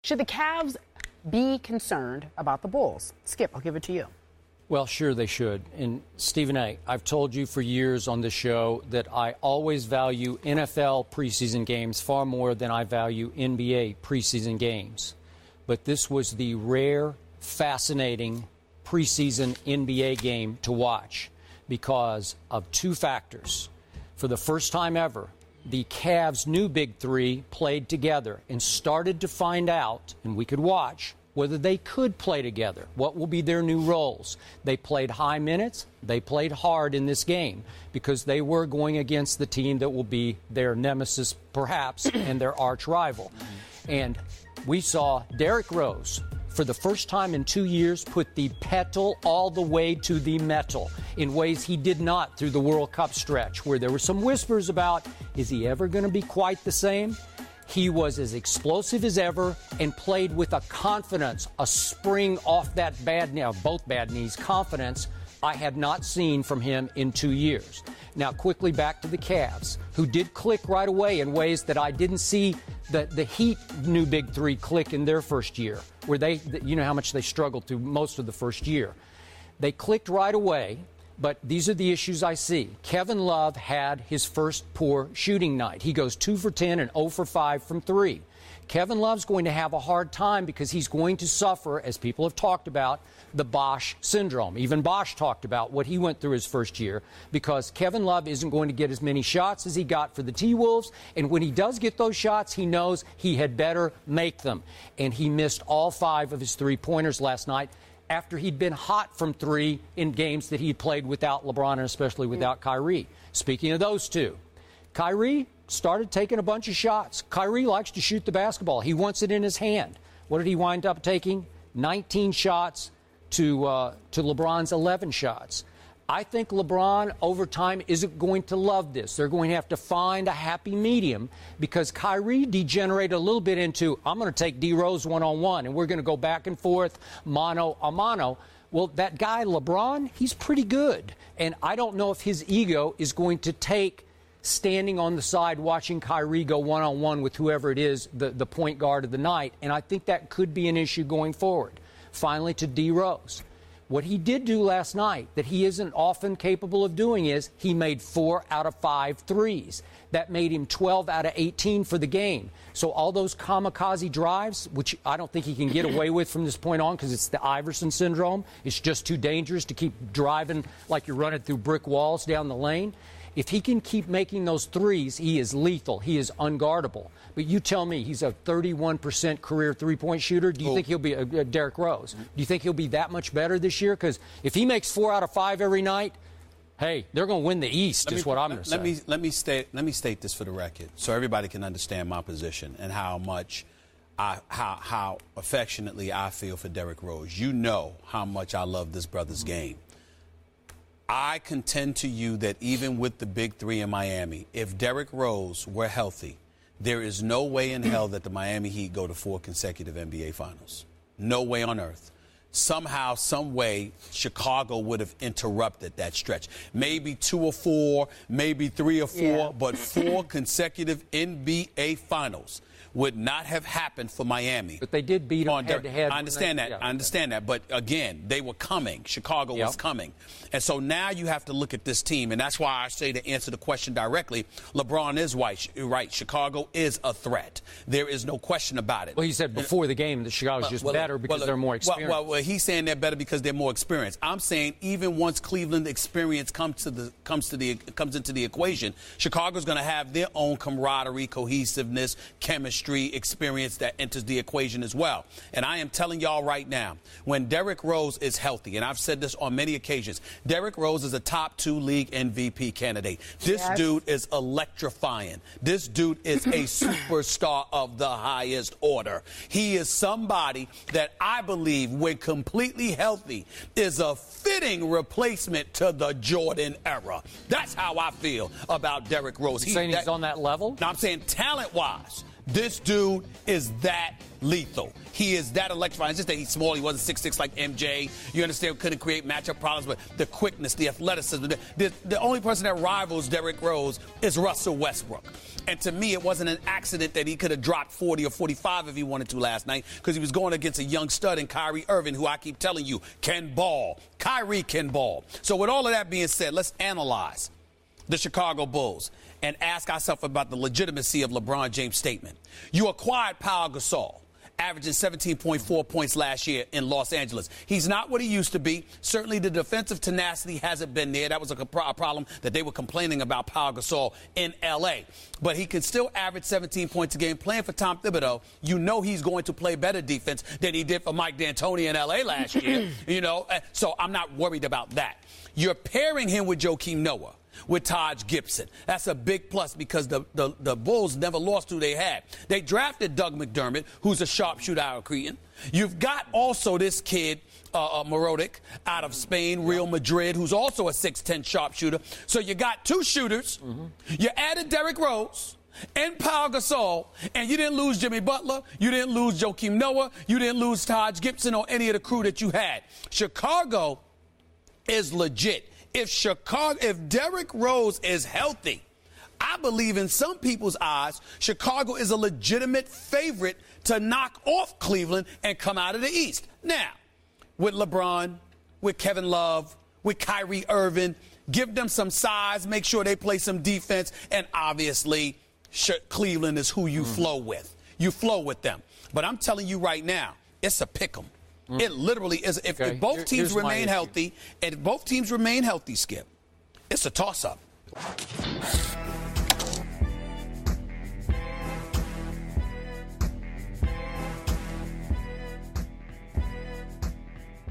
Should the Cavs be concerned about the Bulls? Skip, I'll give it to you. Well, sure they should. And Stephen A., I've told you for years on this show that I always value NFL preseason games far more than I value NBA preseason games. But this was the rare, fascinating preseason NBA game to watch because of two factors. For the first time ever, the Cavs' new big three played together and started to find out, and we could watch, whether they could play together. What will be their new roles? They played high minutes. They played hard in this game because they were going against the team that will be their nemesis, perhaps, and their arch rival. And we saw Derrick Rose, for the first time in 2 years, put the pedal all the way to the metal in ways he did not through the World Cup stretch, where there were some whispers about, is he ever going to be quite the same? He was as explosive as ever and played with a confidence, a spring off that bad knee, both bad knees, confidence I had not seen from him in 2 years. Now, quickly back to the Cavs, who did click right away in ways that I didn't see the Heat new big three click in their first year, where they, you know how much they struggled through most of the first year. They clicked right away. But these are the issues I see. Kevin Love had his first poor shooting night. He goes 2 for 10 and 0 for 5 from 3. Kevin Love's going to have a hard time because he's going to suffer, as people have talked about, the Bosh syndrome. Even Bosh talked about what he went through his first year because Kevin Love isn't going to get as many shots as he got for the T-Wolves. And when he does get those shots, he knows he had better make them. And he missed all 5 of his three-pointers last night, after he'd been hot from 3 in games that he'd played without LeBron and especially without Kyrie. Speaking of those two, Kyrie started taking a bunch of shots. Kyrie likes to shoot the basketball. He wants it in his hand. What did he wind up taking? 19 shots to LeBron's 11 shots. I think LeBron, over time, isn't going to love this. They're going to have to find a happy medium because Kyrie degenerated a little bit into, I'm going to take D. Rose one-on-one, and we're going to go back and forth, mano a mano. Well, that guy, LeBron, he's pretty good. And I don't know if his ego is going to take standing on the side watching Kyrie go one-on-one with whoever it is, the point guard of the night. And I think that could be an issue going forward. Finally, to D. Rose. What he did do last night that he isn't often capable of doing is he made 4 out of 5 threes. That made him 12 out of 18 for the game. So all those kamikaze drives, which I don't think he can get away with from this point on because it's the Iverson syndrome. It's just too dangerous to keep driving like you're running through brick walls down the lane. If he can keep making those threes, he is lethal. He is unguardable. But you tell me, he's a 31% career three-point shooter. Do you think he'll be a Derrick Rose? Do you think he'll be that much better this year? Because if he makes 4 out of 5 every night, hey, they're going to win the East, is what I'm going to say. Let me state this for the record so everybody can understand my position and how much how affectionately I feel for Derrick Rose. You know how much I love this brother's game. I contend to you that even with the big three in Miami, if Derrick Rose were healthy, there is no way in hell that the Miami Heat go to 4 consecutive NBA Finals. No way on earth. Somehow, some way, Chicago would have interrupted that stretch. Maybe 2 or 4, maybe 3 or 4, but 4 consecutive NBA Finals would not have happened for Miami. But they did beat them head-to-head. I understand that. I understand that. But, again, they were coming. Chicago was coming. And so now you have to look at this team, and that's why I say, to answer the question directly, LeBron is right. Chicago is a threat. There is no question about it. Well, he said before the game that Chicago's just better because they're more experienced. Well, he's saying they're better because they're more experienced. I'm saying even once Cleveland experience comes into the equation, Chicago's going to have their own camaraderie, cohesiveness, chemistry, experience that enters the equation as well. And I am telling y'all right now, when Derrick Rose is healthy, and I've said this on many occasions, Derrick Rose is a top 2 league MVP candidate. This dude is electrifying. This dude is a superstar of the highest order. He is somebody that I believe, when completely healthy, is a fitting replacement to the Jordan era. That's how I feel about Derrick Rose. He's on that level? No, I'm saying talent-wise. This dude is that lethal. he is that electrifying. It's just that he's small. He wasn't 6'6" like MJ. You understand? Couldn't create matchup problems, but the quickness, the athleticism. The only person that rivals Derrick Rose is Russell Westbrook. And to me, it wasn't an accident that he could have dropped 40 or 45 if he wanted to last night, because he was going against a young stud in Kyrie Irving, who I keep telling you can ball. Kyrie can ball. So with all of that being said, let's analyze the Chicago Bulls and ask ourselves about the legitimacy of LeBron James' statement. You acquired Pau Gasol, averaging 17.4 points last year in Los Angeles. He's not what he used to be. Certainly the defensive tenacity hasn't been there. That was a problem that they were complaining about Pau Gasol in L.A. But he can still average 17 points a game. Playing for Tom Thibodeau, you know he's going to play better defense than he did for Mike D'Antoni in L.A. last year. So I'm not worried about that. You're pairing him with Joakim Noah, with Taj Gibson. That's a big plus, because the Bulls never lost who they had. They drafted Doug McDermott, who's a sharpshooter out of Cretan. You've got also this kid, Morodic, out of Spain, Real Madrid, who's also a 6'10" sharpshooter. So you got two shooters. Mm-hmm. You added Derrick Rose and Pau Gasol, and you didn't lose Jimmy Butler, you didn't lose Joakim Noah, you didn't lose Taj Gibson or any of the crew that you had. Chicago is legit. If Derrick Rose is healthy, I believe in some people's eyes, Chicago is a legitimate favorite to knock off Cleveland and come out of the East. Now, with LeBron, with Kevin Love, with Kyrie Irving, give them some size, make sure they play some defense, and obviously Cleveland is who you flow with. You flow with them. But I'm telling you right now, it's a pick 'em. It literally is. If both teams remain healthy, Skip, it's a toss-up.